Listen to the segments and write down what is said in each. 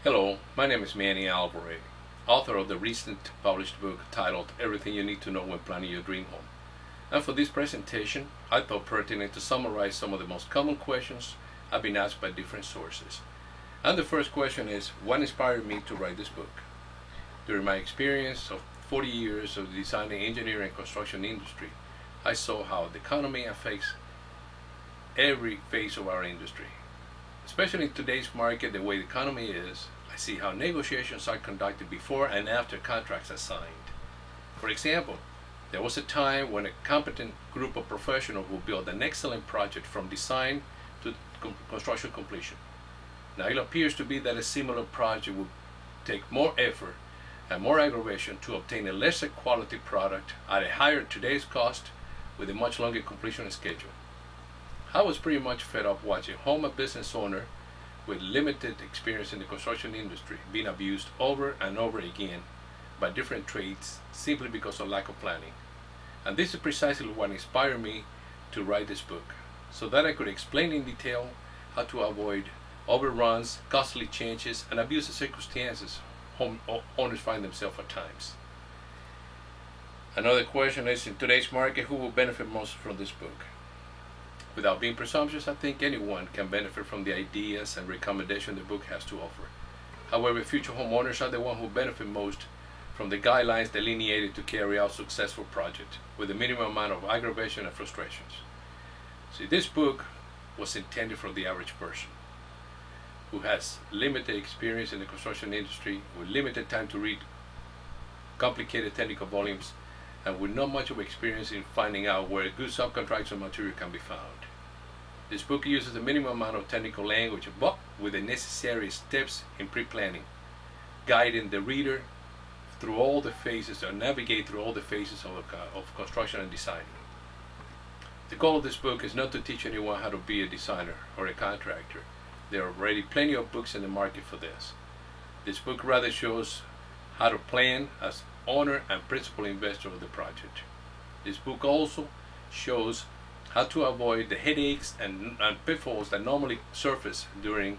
Hello, my name is Manny Alvare, author of the recent published book titled Everything You Need to Know When Planning Your Dream Home. And for this presentation, I thought pertinent to summarize some of the most common questions I've been asked by different sources. And the first question is, what inspired me to write this book? During my experience of 40 years of the design, engineering, and construction industry, I saw how the economy affects every phase of our industry. Especially in today's market, the way the economy is, I see how negotiations are conducted before and after contracts are signed. For example, there was a time when a competent group of professionals would build an excellent project from design to construction completion. Now it appears to be that a similar project would take more effort and more aggravation to obtain a lesser quality product at a higher today's cost with a much longer completion schedule. I was pretty much fed up watching home a business owner with limited experience in the construction industry being abused over and over again by different trades simply because of lack of planning. And this is precisely what inspired me to write this book, so that I could explain in detail how to avoid overruns, costly changes, and abusive circumstances owners find themselves at times. Another question is, in today's market, who will benefit most from this book? Without being presumptuous, I think anyone can benefit from the ideas and recommendations the book has to offer. However, future homeowners are the ones who benefit most from the guidelines delineated to carry out successful projects with a minimum amount of aggravation and frustrations. See, this book was intended for the average person who has limited experience in the construction industry, with limited time to read complicated technical volumes, and with not much of experience in finding out where good subcontractor material can be found. This book uses a minimum amount of technical language, but with the necessary steps in pre-planning, guiding the reader through all the phases, or navigate through all the phases of construction and design. The goal of this book is not to teach anyone how to be a designer or a contractor. There are already plenty of books in the market for this. This book rather shows how to plan as owner and principal investor of the project. This book also shows how to avoid the headaches and pitfalls that normally surface during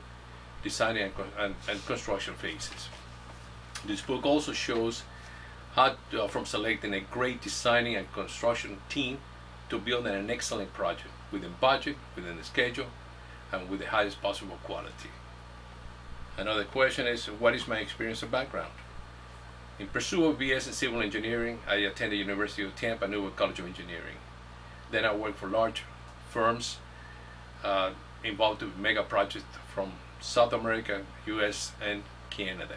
designing and construction phases. This book also shows how from selecting a great designing and construction team to building an excellent project within budget, within the schedule, and with the highest possible quality. Another question is, what is my experience and background? In pursuit of BS in civil engineering, I attended University of Tampa Newell College of Engineering. Then I worked for large firms involved with mega projects from South America, US, and Canada.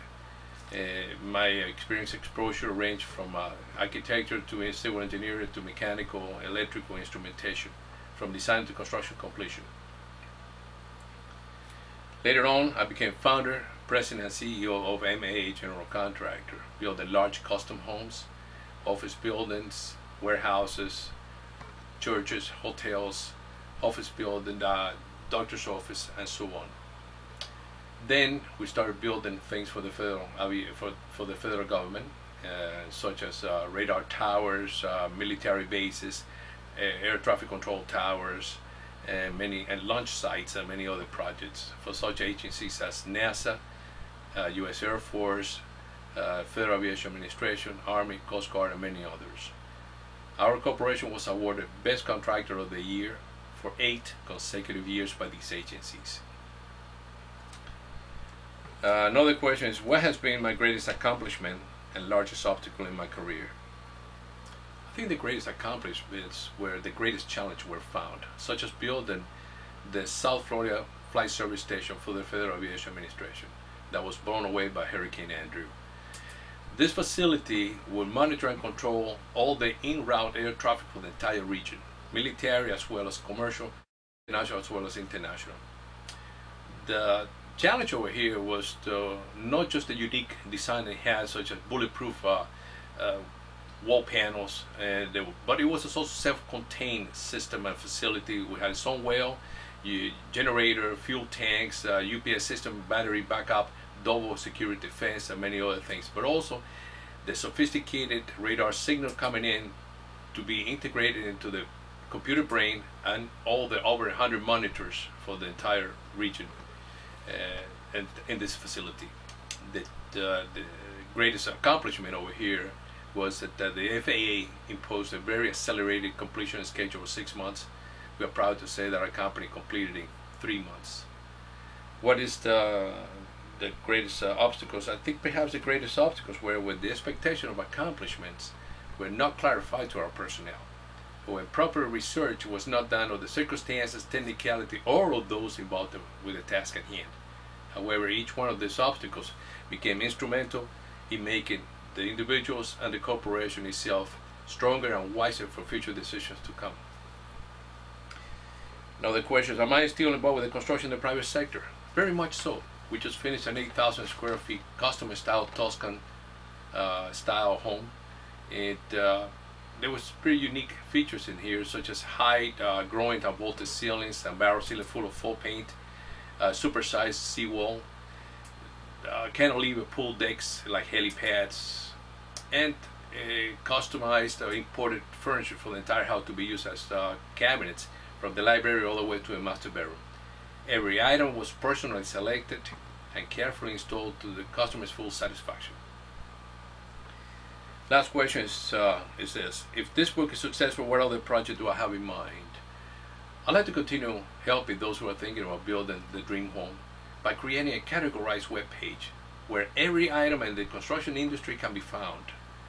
My experience exposure ranged from architecture to civil engineering to mechanical, electrical instrumentation, from design to construction completion. Later on, I became founder, president, and CEO of MA General Contractor, building large custom homes, office buildings, warehouses, churches, hotels, office building, doctor's office, and so on. Then we started building things for the federal government, such as radar towers, military bases, air traffic control towers, and launch sites, and many other projects for such agencies as NASA, U.S. Air Force, Federal Aviation Administration, Army, Coast Guard, and many others. Our corporation was awarded Best Contractor of the Year for 8 consecutive years by these agencies. Another question is, what has been my greatest accomplishment and largest obstacle in my career? I think the greatest accomplishments were the greatest challenge were found, such as building the South Florida Flight Service Station for the Federal Aviation Administration that was blown away by Hurricane Andrew. This facility will monitor and control all the en-route air traffic for the entire region, military as well as commercial, national as well as international. The challenge over here was not just the unique design it has, such as bulletproof wall panels, but it was also self-contained system and facility. We had its own well, generator, fuel tanks, UPS system, battery backup, double security fence, and many other things. But also the sophisticated radar signal coming in to be integrated into the computer brain and all the over 100 monitors for the entire region and in this facility. the greatest accomplishment over here was that the FAA imposed a very accelerated completion schedule of 6 months. We are proud to say that our company completed in 3 months. What is the greatest obstacles? I think perhaps the greatest obstacles were when the expectation of accomplishments were not clarified to our personnel, or when proper research was not done of the circumstances, technicality, or of those involved with the task at hand. However, each one of these obstacles became instrumental in making the individuals and the corporation itself stronger and wiser for future decisions to come. Now the question is, am I still involved with the construction in the private sector? Very much so. We just finished an 8,000 square feet custom style Tuscan style home. There was pretty unique features in here, such as height, growing and vaulted ceilings, and barrel ceiling full of full paint, supersized seawall, cantilever pool decks like helipads, and customized imported furniture for the entire house to be used as cabinets from the library all the way to a master bedroom. Every item was personally selected and carefully installed to the customer's full satisfaction. Last question is this: if this book is successful, what other project do I have in mind? I'd like to continue helping those who are thinking about building the dream home by creating a categorized web page where every item in the construction industry can be found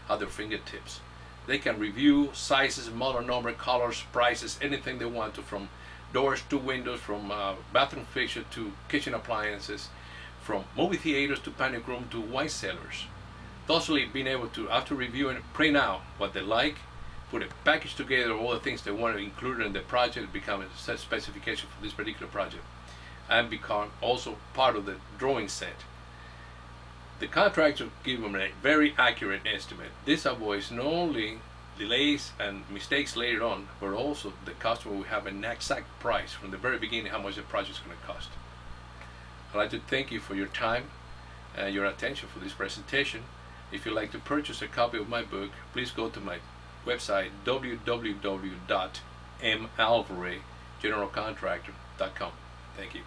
at their fingertips. They can review sizes, model number, colors, prices, anything they want to, from doors to windows, from bathroom fixture to kitchen appliances, from movie theaters to panic room to wine cellars. Thusly being able to, after reviewing, print out what they like, put a package together, all the things they want to include in the project, become a set specification for this particular project, and become also part of the drawing set. The contractor give them a very accurate estimate. This avoids not only delays and mistakes later on, but also the customer will have an exact price from the very beginning how much the project is going to cost. I'd like to thank you for your time and your attention for this presentation. If you'd like to purchase a copy of my book, please go to my website www.malvaregeneralcontractor.com. Thank you.